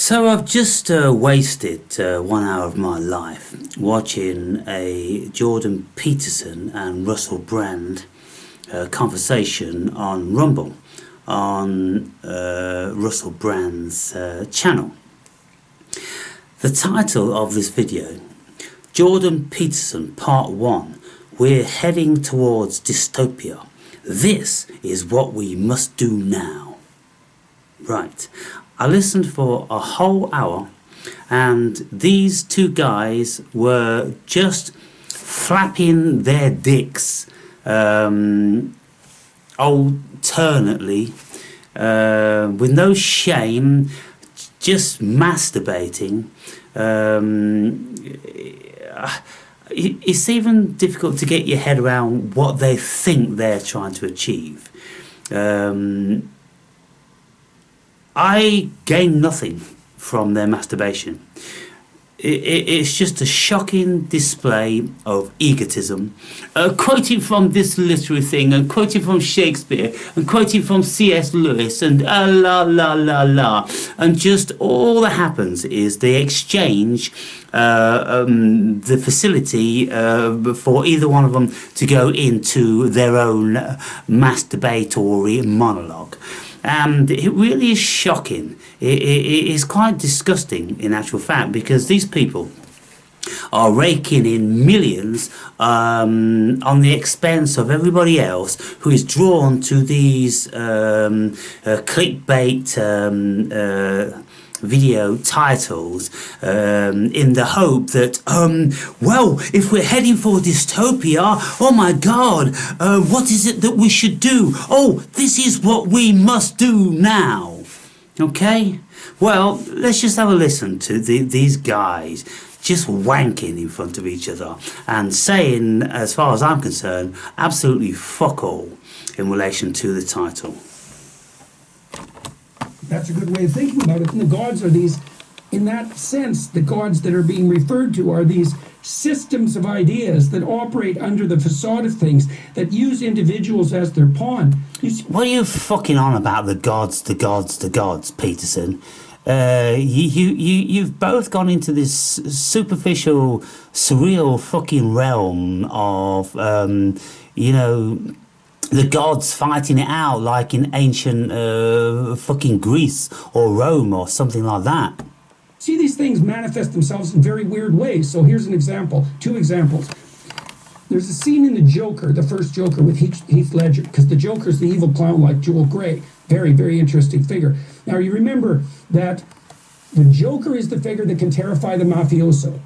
So I've just wasted 1 hour of my life watching a Jordan Peterson and Russell Brand conversation on Rumble on Russell Brand's channel. The title of this video, Jordan Peterson Part 1, We're Heading Towards Dystopia. This is what we must do now. Right. I listened for a whole hour and these two guys were just flapping their dicks alternately with no shame, just masturbating. It's even difficult to get your head around what they think they're trying to achieve. I gain nothing from their masturbation. It's just a shocking display of egotism. Quoting from this literary thing, and quoting from Shakespeare, and quoting from C.S. Lewis, and la la la la. And just all that happens is they exchange the facility for either one of them to go into their own masturbatory monologue. And it really is shocking. It is quite disgusting in actual fact, because these people are raking in millions on the expense of everybody else who is drawn to these clickbait video titles in the hope that well, if we're heading for dystopia, oh my god, what is it that we should do? Oh, this is what we must do now. Okay, well, let's just have a listen to these guys just wanking in front of each other and saying, as far as I'm concerned, absolutely fuck all in relation to the title. That's a good way of thinking about it. And the gods are these, in that sense, the gods that are being referred to are these systems of ideas that operate under the facade of things, that use individuals as their pawn. What are you fucking on about, the gods, Peterson? You've both gone into this superficial, surreal fucking realm of, you know, the gods fighting it out like in ancient fucking Greece or Rome or something like that. See, these things manifest themselves in very weird ways. So here's an example, two examples. There's a scene in The Joker, the first Joker, with Heath Ledger, because the Joker's the evil clown like Joel Grey. Very, very interesting figure. Now, you remember that the Joker is the figure that can terrify the mafioso,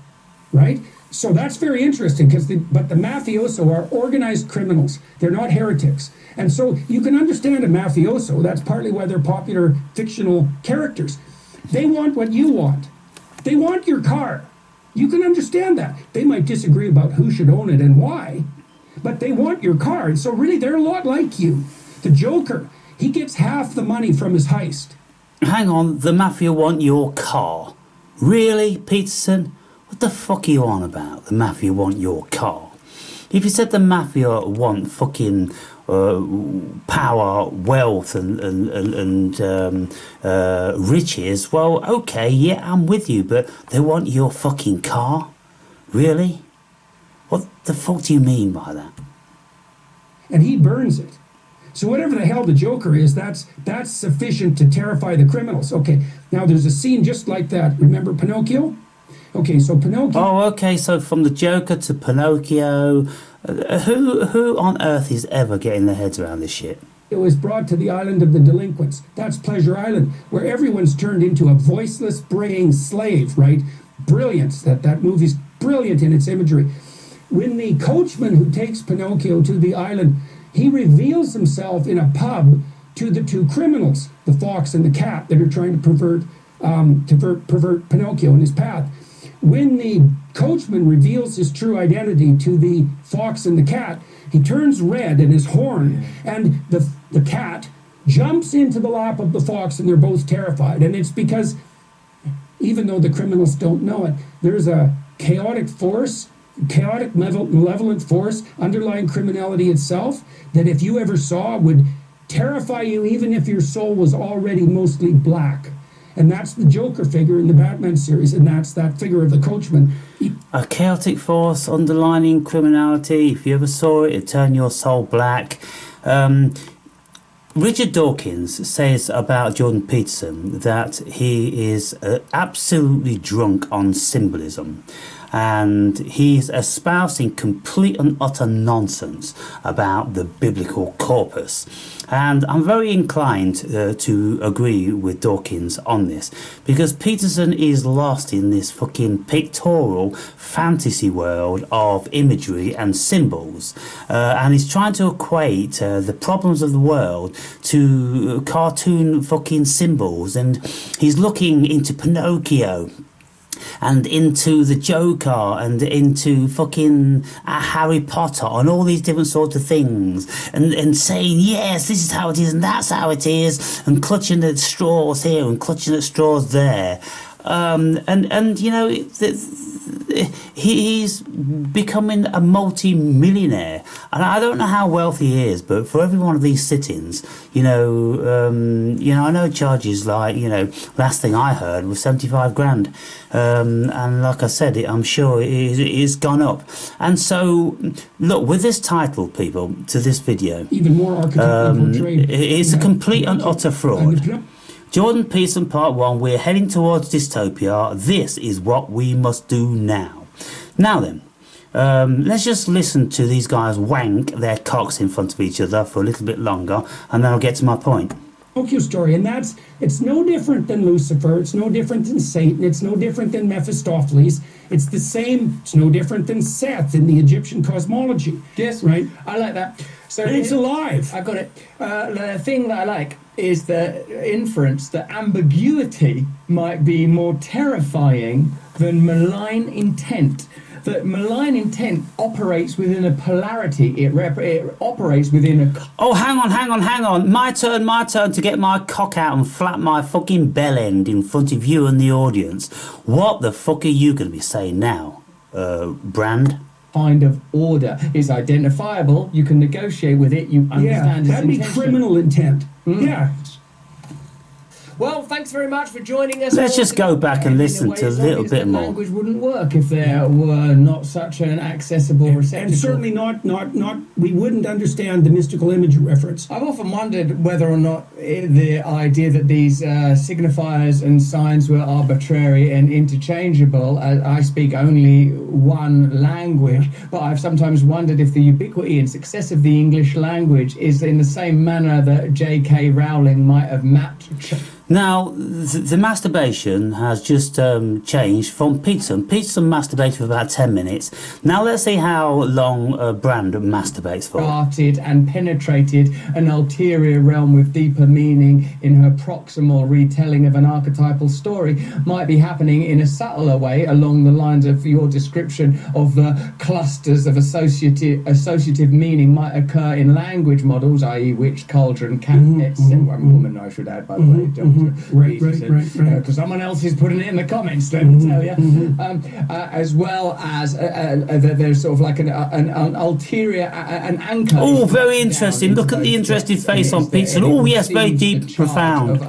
right? So that's very interesting, but the mafioso are organized criminals. They're not heretics. And so you can understand a mafioso. That's partly why they're popular fictional characters. They want what you want. They want your car. You can understand that. They might disagree about who should own it and why, but they want your car. And so really, they're a lot like you. The Joker, he gets half the money from his heist. Hang on, the mafia want your car? Really, Peterson? What the fuck are you on about? The mafia want your car? If you said the mafia want fucking power, wealth and riches, well, okay, yeah, I'm with you, but they want your fucking car? Really? What the fuck do you mean by that? And he burns it. So whatever the hell the Joker is, that's sufficient to terrify the criminals. Okay, now there's a scene just like that. Remember Pinocchio? Okay, so Pinocchio... Oh, okay, so from the Joker to Pinocchio, who on earth is ever getting their heads around this shit? It was brought to the island of the delinquents. That's Pleasure Island, where everyone's turned into a voiceless, braying slave, right? Brilliant. That movie's brilliant in its imagery. When the coachman who takes Pinocchio to the island, he reveals himself in a pub to the two criminals, the fox and the cat, that are trying to pervert Pinocchio in his path. When the coachman reveals his true identity to the fox and the cat, he turns red in his horn, and the cat jumps into the lap of the fox, and they're both terrified. And it's because, even though the criminals don't know it, there's a chaotic force, chaotic malevolent force underlying criminality itself, that if you ever saw would terrify you even if your soul was already mostly black. And that's the Joker figure in the Batman series, and that's that figure of the coachman. A chaotic force underlining criminality. If you ever saw it, it'd turn your soul black. Richard Dawkins says about Jordan Peterson that he is absolutely drunk on symbolism, and he's espousing complete and utter nonsense about the biblical corpus. And I'm very inclined to agree with Dawkins on this, because Peterson is lost in this fucking pictorial fantasy world of imagery and symbols, and he's trying to equate the problems of the world to cartoon fucking symbols, and he's looking into Pinocchio and into the Joker and into fucking Harry Potter and all these different sorts of things, and saying, yes, this is how it is and that's how it is, and clutching at straws here and clutching at straws there. And you know, he's becoming a multi-millionaire, and I don't know how wealthy he is, but for every one of these sit-ins, I know charges like, last thing I heard was 75 grand, and like I said, I'm sure it's gone up. And so, look, with this title, people, to this video, even more archetypally portrayed, it's a complete and utter fraud. Jordan Peterson Part 1, we're heading towards dystopia. This is what we must do now. Now then, let's just listen to these guys wank their cocks in front of each other for a little bit longer, and then I'll get to my point. Pinocchio story, and it's no different than Lucifer, it's no different than Satan, it's no different than Mephistopheles, it's the same, it's no different than Seth in the Egyptian cosmology. Yes, right? I like that. So and it's alive. I got it. The thing that I like is the inference that ambiguity might be more terrifying than malign intent. That malign intent operates within a polarity. It operates within a... Oh, hang on. My turn to get my cock out and flap my fucking bell end in front of you and the audience. What the fuck are you going to be saying now, Brand? Kind of order is identifiable. You can negotiate with it. You understand its that'd be intention. criminal intent. Yeah. Well, thanks very much for joining us. Let's just go back and listen to a little bit more. Language wouldn't work if there were not such an accessible receptacle. And certainly not. We wouldn't understand the mystical image reference. I've often wondered whether or not the idea that these signifiers and signs were arbitrary and interchangeable. I speak only one language, but I've sometimes wondered if the ubiquity and success of the English language is in the same manner that J.K. Rowling might have mapped. Now, the masturbation has just changed from Peterson. Peterson masturbated for about 10 minutes. Now let's see how long Brand masturbates for. Started and penetrated an ulterior realm with deeper meaning in her proximal retelling of an archetypal story might be happening in a subtler way along the lines of your description of the clusters of associative meaning might occur in language models, i.e. witch, cauldron, cat, etc. Woman, I should add, by the way. Right. Because someone else is putting it in the comments, let me tell you. As well as there's sort of like an ulterior, an anchor. Oh, very interesting. Look at the interested face on Peterson. Oh, yes, very deep, profound.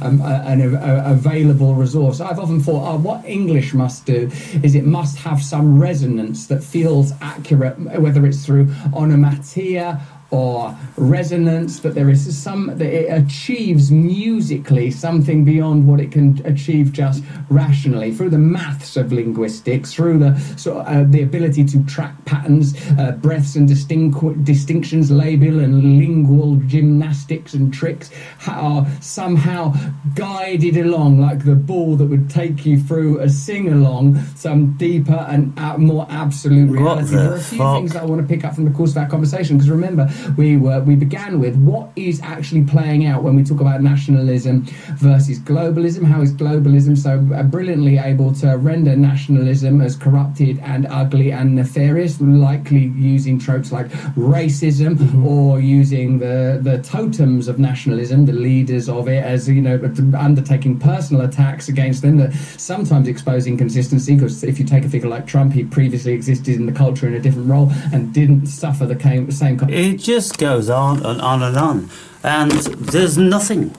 An available resource. I've often thought, what English must do is it must have some resonance that feels accurate, whether it's through onomatopoeia or resonance, that there is that it achieves musically something beyond what it can achieve just rationally through the maths of linguistics, through the ability to track patterns, breaths and distinctions, labial and lingual gymnastics and tricks are somehow guided along like the ball that would take you through a sing-along, some deeper and more absolute reality. There are a few things that I want to pick up from the course of our conversation, because remember, we began with what is actually playing out when we talk about nationalism versus globalism. How is globalism so brilliantly able to render nationalism as corrupted and ugly and nefarious, likely using tropes like racism or using the totems of nationalism, the leaders of it, as undertaking personal attacks against them, that sometimes expose inconsistency, because if you take a figure like Trump, he previously existed in the culture in a different role and didn't suffer the same It just goes on and on and on, and there's nothing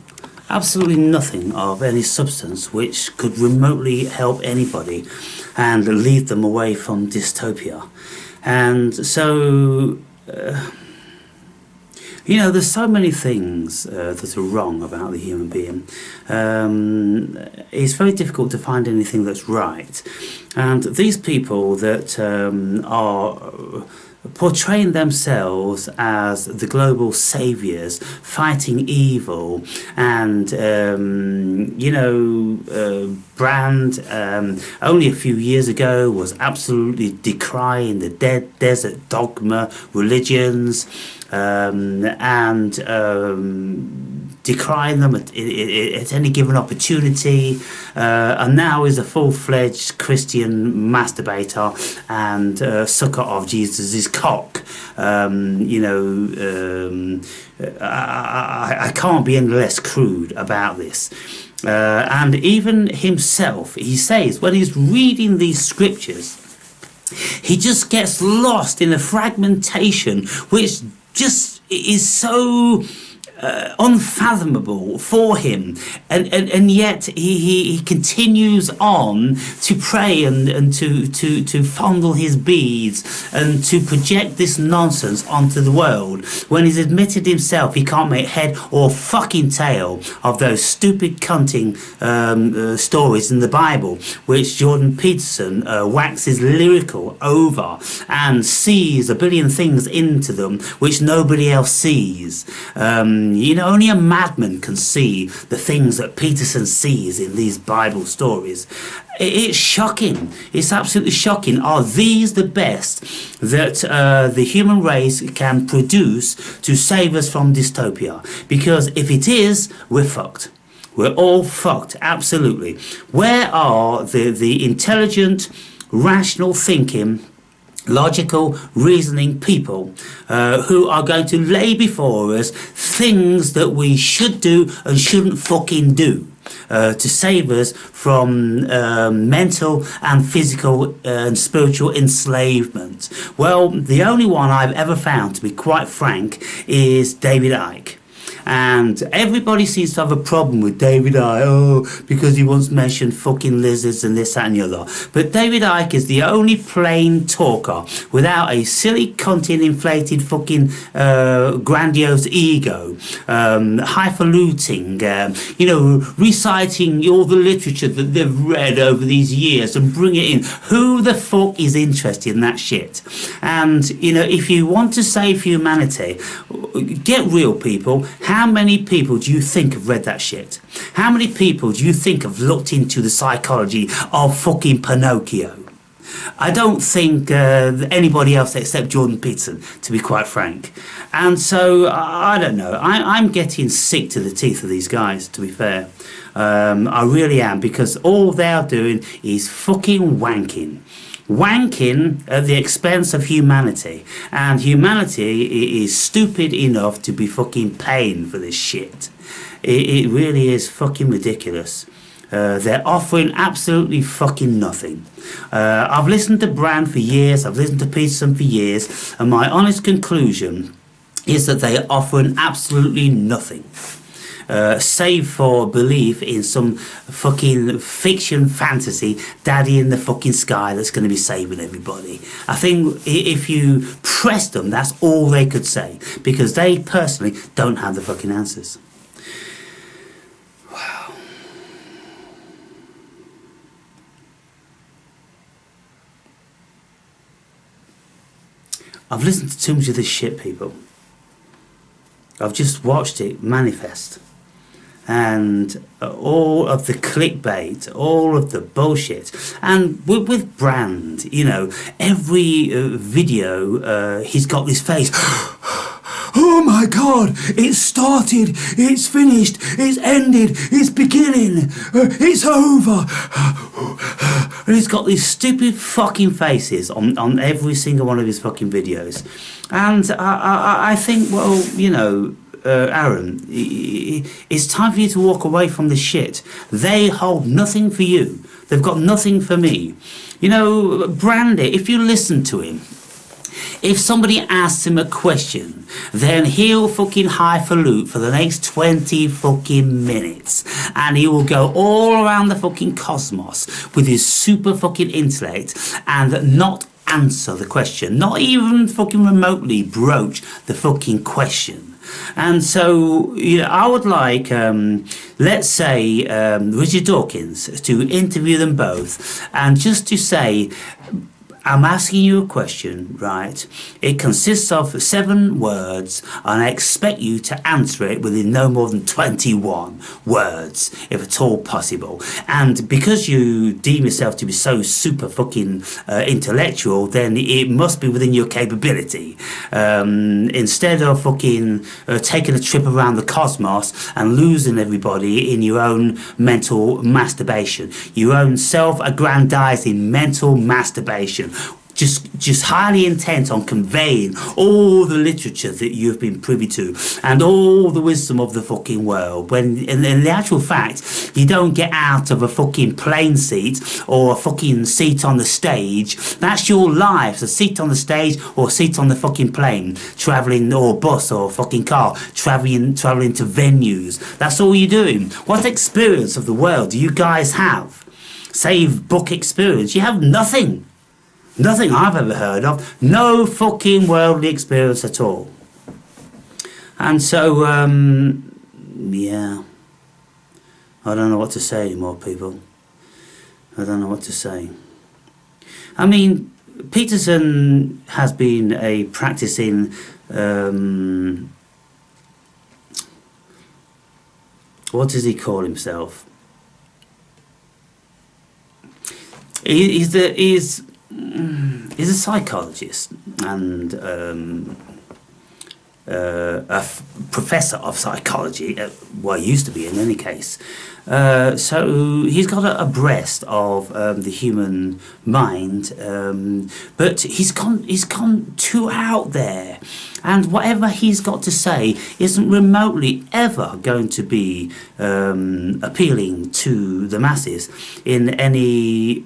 absolutely nothing of any substance which could remotely help anybody and lead them away from dystopia. And so, there's so many things that are wrong about the human being. It's very difficult to find anything that's right. And these people that are portraying themselves as the global saviors fighting evil, and Brand only a few years ago was absolutely decrying the desert dogma religions, and decrying them at any given opportunity, and now is a full-fledged Christian masturbator and sucker of Jesus's cock. I can't be any less crude about this. And even himself, he says, when he's reading these scriptures, he just gets lost in a fragmentation which just is so unfathomable for him, and yet he continues on to pray and to fondle his beads and to project this nonsense onto the world, when he's admitted himself he can't make head or fucking tail of those stupid cunting stories in the Bible, which Jordan Peterson waxes lyrical over and sees a billion things into them which nobody else sees. Only a madman can see the things that Peterson sees in these Bible stories. It's shocking. It's absolutely shocking. Are these the best that the human race can produce to save us from dystopia? Because if it is, we're fucked. We're all fucked, absolutely. Where are the intelligent, rational thinking, logical, reasoning people who are going to lay before us things that we should do and shouldn't fucking do to save us from mental and physical and spiritual enslavement? Well, the only one I've ever found, to be quite frank, is David Icke. And everybody seems to have a problem with David Icke, because he once mentioned fucking lizards and this, that and the other. But David Icke is the only plain talker without a silly, cunting, inflated, fucking grandiose ego, highfalutin, reciting all the literature that they've read over these years and bring it in. Who the fuck is interested in that shit? And, if you want to save humanity, get real, people. How many people do you think have read that shit? How many people do you think have looked into the psychology of fucking Pinocchio? I don't think anybody else except Jordan Peterson, to be quite frank. And so, I don't know. I'm getting sick to the teeth of these guys, to be fair. I really am, because all they are doing is fucking wanking. Wanking at the expense of humanity, and humanity is stupid enough to be fucking paying for this shit. It really is fucking ridiculous. They're offering absolutely fucking nothing. I've listened to Brand for years, I've listened to Peterson for years, and my honest conclusion is that they are offering absolutely nothing. Save for belief in some fucking fiction fantasy daddy in the fucking sky that's going to be saving everybody. I think if you press them, that's all they could say, because they personally don't have the fucking answers. Wow. I've listened to too much of this shit, people. I've just watched it manifest. And all of the clickbait, all of the bullshit, and with Brand, every video he's got this face. Oh my God! It's started. It's finished. It's ended. It's beginning. It's over. And he's got these stupid fucking faces on every single one of his fucking videos, and I think, well, Aaron, it's time for you to walk away from this shit. They hold nothing for you. They've got nothing for me. Brandy, if you listen to him, if somebody asks him a question, then he'll fucking highfalutin for the next 20 fucking minutes, and he will go all around the fucking cosmos with his super fucking intellect and not answer the question, not even fucking remotely broach the fucking question. And so, you know, I would like, let's say, Richard Dawkins to interview them both, and just to say, I'm asking you a question, right? It consists of 7 words, and I expect you to answer it within no more than 21 words, if at all possible. And because you deem yourself to be so super fucking intellectual, then it must be within your capability. Instead of fucking taking a trip around the cosmos and losing everybody in your own mental masturbation, your own self-aggrandizing mental masturbation, just highly intent on conveying all the literature that you've been privy to and all the wisdom of the fucking world, when in the actual fact you don't get out of a fucking plane seat or a fucking seat on the stage. That's your life, a seat on the stage or a seat on the fucking plane, travelling, or bus or fucking car, travelling to venues. That's all you're doing. What experience of the world do you guys have? Save book experience. You have nothing. Nothing I've ever heard of. No fucking worldly experience at all. And so, yeah. I don't know what to say anymore, people. I don't know what to say. I mean, Peterson has been a practicing... what does he call himself? He's a psychologist and a professor of psychology. Well, he used to be in any case. So he's got abreast of the human mind, but he's gone too out there, and whatever he's got to say isn't remotely ever going to be appealing to the masses in any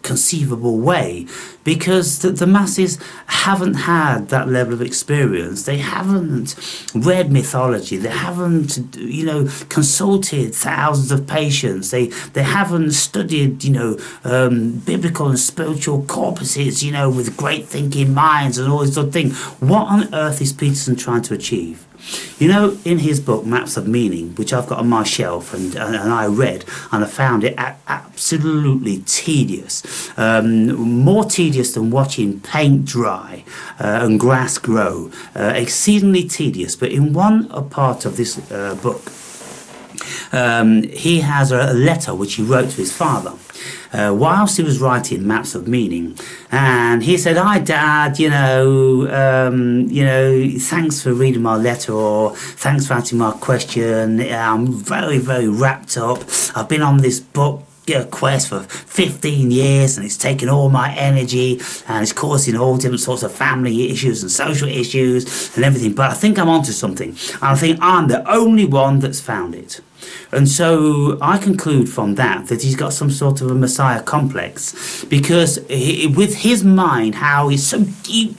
conceivable way, because the masses haven't had that level of experience. They haven't read mythology. They haven't, you know, consulted thousands of patients. They haven't studied, you know, biblical and spiritual corpuses, you know, with great thinking minds and all this sort of thing. What on earth is Peterson trying to achieve? You know, in his book Maps of Meaning, which I've got on my shelf and I read, and I found it absolutely tedious, more tedious than watching paint dry and grass grow, exceedingly tedious. But in one part of this book, he has a letter which he wrote to his father whilst he was writing Maps of Meaning, and he said, "Hi Dad, you know, thanks for reading my letter, or thanks for answering my question. I'm very, very wrapped up. I've been on this book quest for 15 years, and it's taken all my energy, and it's causing all different sorts of family issues and social issues and everything, but I think I'm onto something, and I think I'm the only one that's found it." And so I conclude from that he's got some sort of a messiah complex, because with his mind, how he's so deep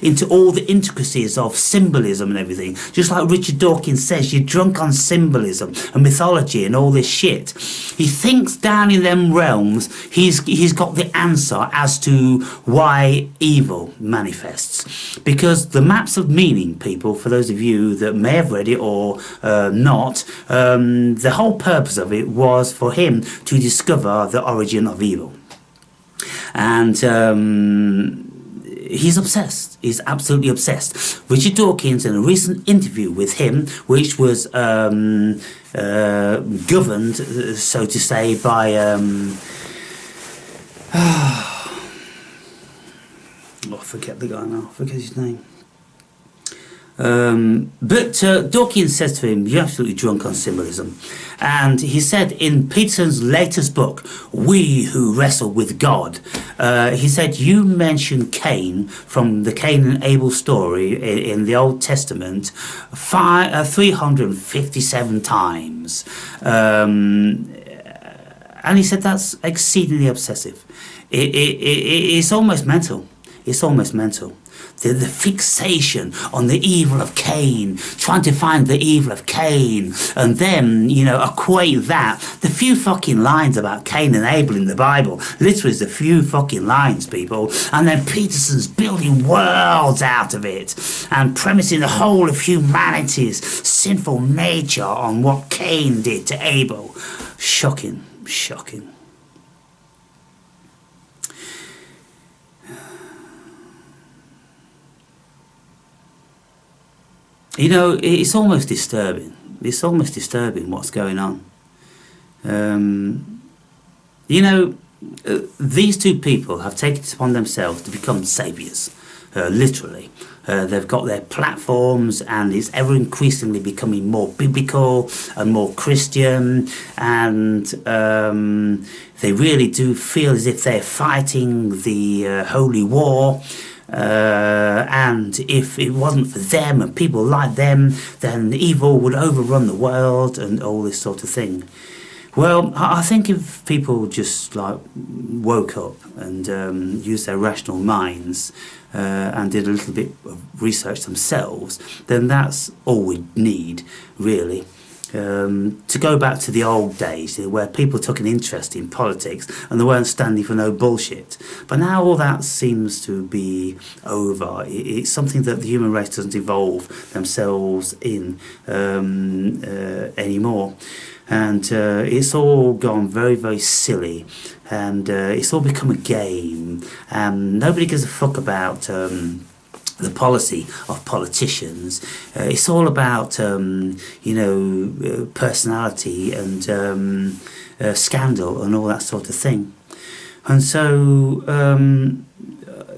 into all the intricacies of symbolism and everything, just like Richard Dawkins says, you're drunk on symbolism and mythology and all this shit. He thinks down in them realms he's got the answer as to why evil manifests, because the Maps of Meaning, people, for those of you that may have read it or not, the whole purpose of it was for him to discover the origin of evil. And he's obsessed. He's absolutely obsessed. Richard Dawkins, in a recent interview with him, which was governed, so to say, by I forget the guy now. I forget his name. But Dawkins says to him, "You're absolutely drunk on symbolism." And he said in Peterson's latest book, We Who Wrestle with God, he said, you mentioned Cain from the Cain and Abel story in the Old Testament 357 times. And he said that's exceedingly obsessive. It's almost mental. It's almost mental. The fixation on the evil of Cain, trying to find the evil of Cain, and then, you know, equate that. The few fucking lines about Cain and Abel in the Bible, literally is a few fucking lines, people, and then Peterson's building worlds out of it, and premising the whole of humanity's sinful nature on what Cain did to Abel. Shocking, shocking. You know, it's almost disturbing. It's almost disturbing what's going on. You know, these two people have taken it upon themselves to become saviours, literally. They've got their platforms, and it's ever increasingly becoming more biblical and more Christian, and they really do feel as if they're fighting the holy war. And if it wasn't for them and people like them, then evil would overrun the world and all this sort of thing. Well, I think if people just like woke up and used their rational minds and did a little bit of research themselves, then that's all we need, really. To go back to the old days, where people took an interest in politics and they weren't standing for no bullshit. But now all that seems to be over. It's something that the human race doesn't evolve themselves in anymore. And it's all gone very, very silly. And it's all become a game. And nobody gives a fuck about the policy of politicians. It's all about, you know, personality and scandal and all that sort of thing. And so,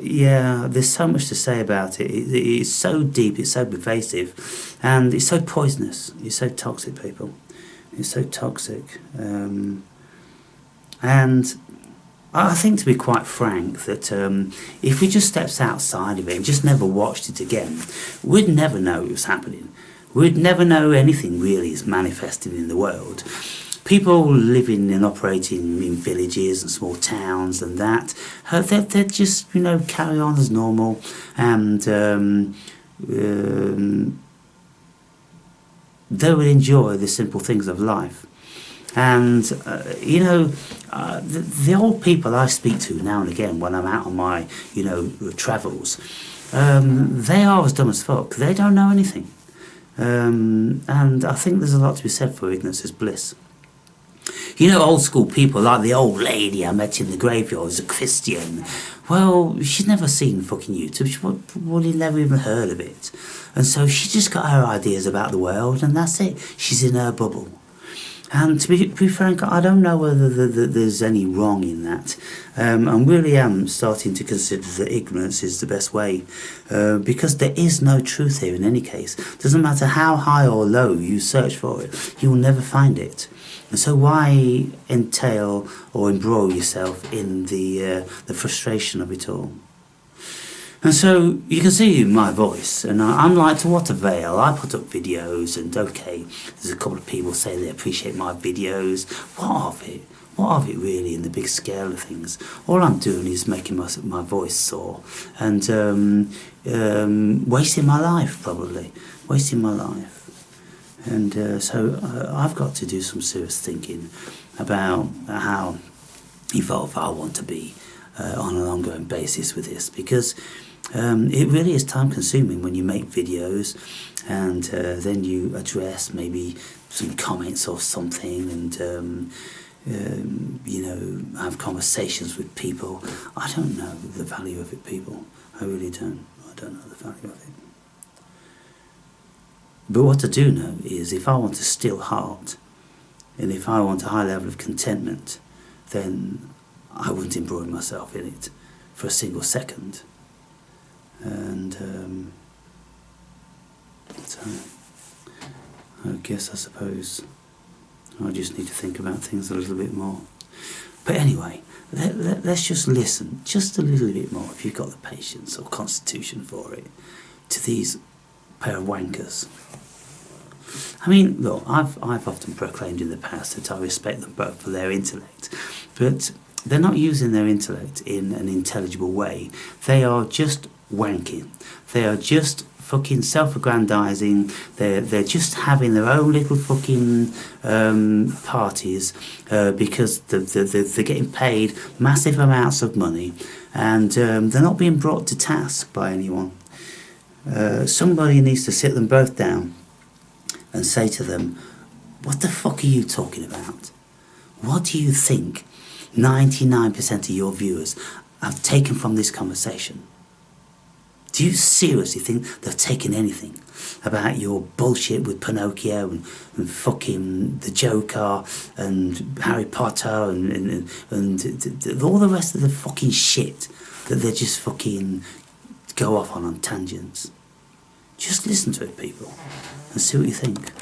yeah, there's so much to say about it. It's so deep, it's so pervasive, and it's so poisonous. It's so toxic, people. It's so toxic. And I think, to be quite frank, that if we just stepped outside of it and just never watched it again, we'd never know it was happening. We'd never know anything really is manifested in the world. People living and operating in villages and small towns and that, they'd just, you know, carry on as normal, and they would enjoy the simple things of life. And, you know, the old people I speak to now and again when I'm out on my, you know, travels, they are as dumb as fuck. They don't know anything. And I think there's a lot to be said for ignorance is bliss. You know, old school people like the old lady I met in the graveyard is a Christian. Well, she's never seen fucking YouTube. She probably never even heard of it. And so she just got her ideas about the world, and that's it. She's in her bubble. And to be frank, I don't know whether there's any wrong in that. I really am starting to consider that ignorance is the best way, because there is no truth here in any case. Doesn't matter how high or low you search for it, you will never find it. And so why entail or embroil yourself in the frustration of it all? And so you can see my voice, and I'm like, to what avail? I put up videos, and okay, there's a couple of people say they appreciate my videos. What of it? What of it really in the big scale of things? All I'm doing is making my voice sore, and wasting my life, probably. Wasting my life. And so I've got to do some serious thinking about how evolved I want to be on an ongoing basis with this, because it really is time consuming when you make videos and then you address maybe some comments or something, and you know, have conversations with people. I don't know the value of it, people. I really don't. I don't know the value of it. But what I do know is, if I want a still heart, and if I want a high level of contentment, then I wouldn't embroil myself in it for a single second. And so I suppose I just need to think about things a little bit more. But anyway, let's just listen just a little bit more, if you've got the patience or constitution for it, to these pair of wankers. I mean, look, I've often proclaimed in the past that I respect them both for their intellect, but they're not using their intellect in an intelligible way. They are just wanking. They are just fucking self-aggrandizing. They're just having their own little fucking parties because they're getting paid massive amounts of money, and they're not being brought to task by anyone. Somebody needs to sit them both down and say to them, what the fuck are you talking about? What do you think 99% of your viewers have taken from this conversation? Do you seriously think they've taken anything about your bullshit with Pinocchio and fucking the Joker and Harry Potter and all the rest of the fucking shit that they just fucking go off on tangents? Just listen to it, people, and see what you think.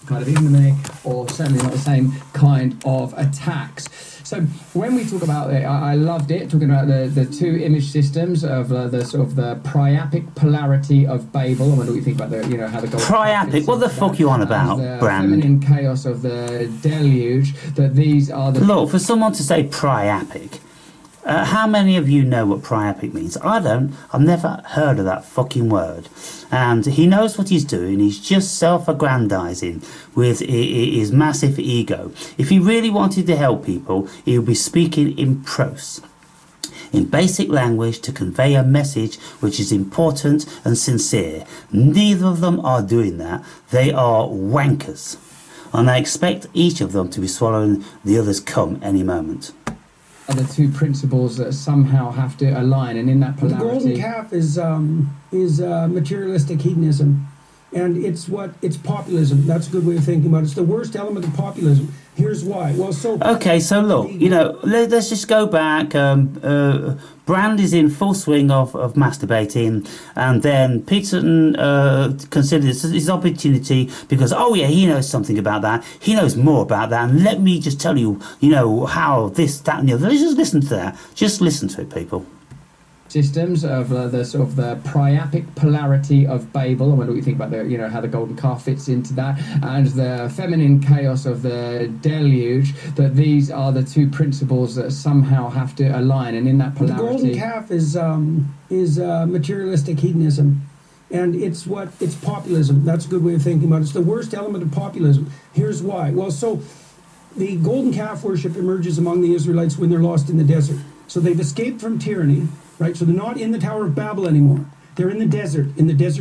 Kind of ignominy, or certainly not the same kind of attacks. So when we talk about it, I loved it, talking about the two image systems of the sort of the priapic polarity of Babel. I wonder what you think about the, how the gold. Priapic? What the fuck you on about, the Brand? feminine chaos of the deluge. That these are the. Look, for someone to say priapic, how many of you know what priapic means? I don't. I've never heard of that fucking word. And he knows what he's doing. He's just self-aggrandizing with his massive ego. If he really wanted to help people, he would be speaking in prose, in basic language, to convey a message which is important and sincere. Neither of them are doing that. They are wankers. And I expect each of them to be swallowing the other's cum any moment. Are the two principles that somehow have to align, and in that polarity. The golden calf is materialistic hedonism, and it's populism. That's a good way of thinking about it. It's the worst element of populism. Here's why. Well, okay, so look, let's just go back. Brand is in full swing of masturbating, and then Peterson considers his opportunity because, oh yeah, he knows something about that. He knows more about that, and let me just tell you, how this, that, and the other. Let's just listen to that. Just listen to it, people. Systems of the sort of the priapic polarity of Babel. I wonder what you think about the how the golden calf fits into that, and the feminine chaos of the deluge. That these are the two principles that somehow have to align, and in that polarity. The golden calf is materialistic hedonism, and it's populism. That's a good way of thinking about it. It's the worst element of populism. Here's why. Well, the golden calf worship emerges among the Israelites when they're lost in the desert. So they've escaped from tyranny. Right, so they're not in the Tower of Babel anymore. They're in the desert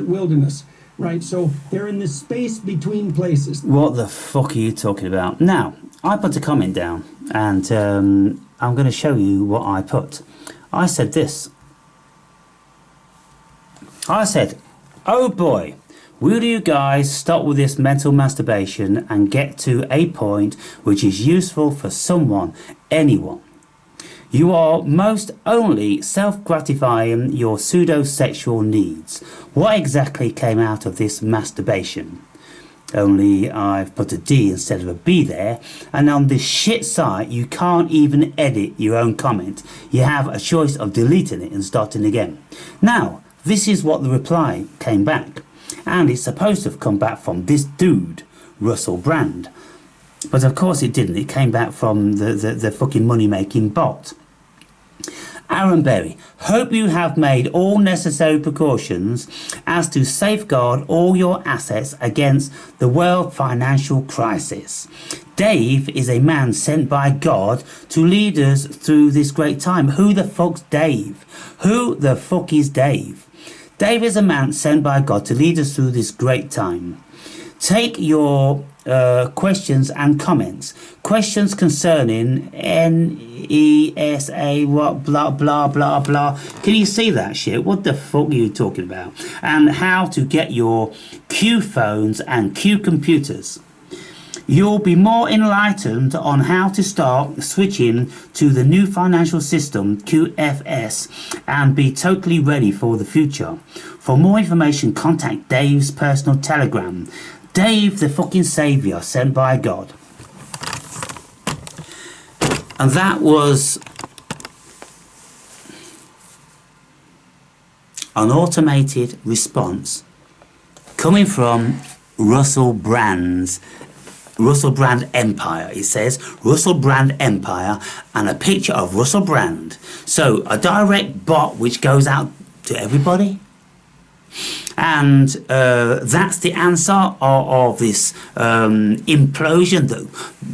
wilderness. Right, so they're in this space between places. What the fuck are you talking about? Now, I put a comment down, and I'm going to show you what I put. I said this. I said, oh boy, will you guys stop with this mental masturbation and get to a point which is useful for someone, anyone? You are most only self-gratifying your pseudo-sexual needs. What exactly came out of this masturbation? Only I've put a D instead of a B there, and on this shit site you can't even edit your own comment. You have a choice of deleting it and starting again. Now, this is what the reply came back, and it's supposed to have come back from this dude, Russell Brand. But of course it didn't. It came back from the fucking money-making bot. Aaron Berry, hope you have made all necessary precautions as to safeguard all your assets against the world financial crisis. Dave is a man sent by God to lead us through this great time. Who the fuck's Dave? Who the fuck is Dave? Dave is a man sent by God to lead us through this great time. Take your questions and comments. Questions concerning NESA, what, blah, blah, blah, blah. Can you see that shit? What the fuck are you talking about? And how to get your Q phones and Q computers. You'll be more enlightened on how to start switching to the new financial system, QFS, and be totally ready for the future. For more information, contact Dave's personal telegram. Dave the fucking saviour sent by God. And that was an automated response coming from Russell Brand Empire. It says Russell Brand Empire and a picture of Russell Brand. So a direct bot which goes out to everybody. And that's the answer of this implosion that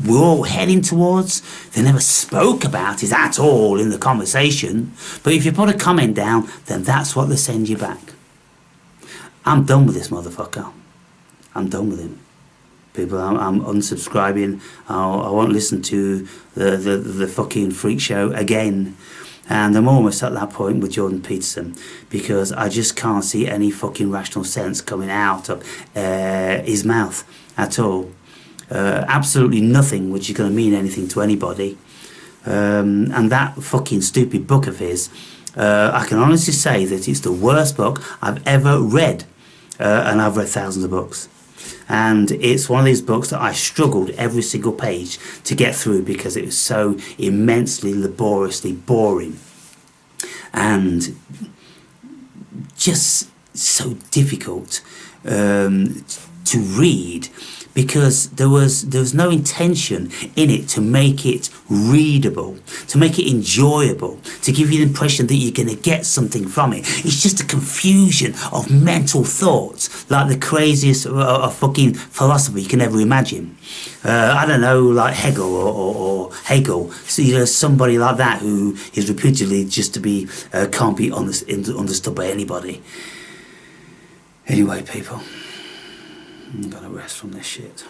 we're all heading towards. They never spoke about it at all in the conversation. But if you put a comment down, then that's what they send you back. I'm done with this motherfucker. I'm done with him. People, I'm unsubscribing. I won't listen to the fucking freak show again. And I'm almost at that point with Jordan Peterson, because I just can't see any fucking rational sense coming out of his mouth at all. Absolutely nothing which is going to mean anything to anybody. And that fucking stupid book of his, I can honestly say that it's the worst book I've ever read. And I've read thousands of books. And it's one of these books that I struggled every single page to get through because it was so immensely laboriously boring and just so difficult to read, because there was no intention in it to make it readable, to make it enjoyable, to give you the impression that you're going to get something from it. It's just a confusion of mental thoughts, like the craziest fucking philosopher you can ever imagine. I don't know, like Hegel or Hegel. So, you know, somebody like that who is reputedly just to be can't be understood by anybody. Anyway, people, I'm gonna rest from this shit.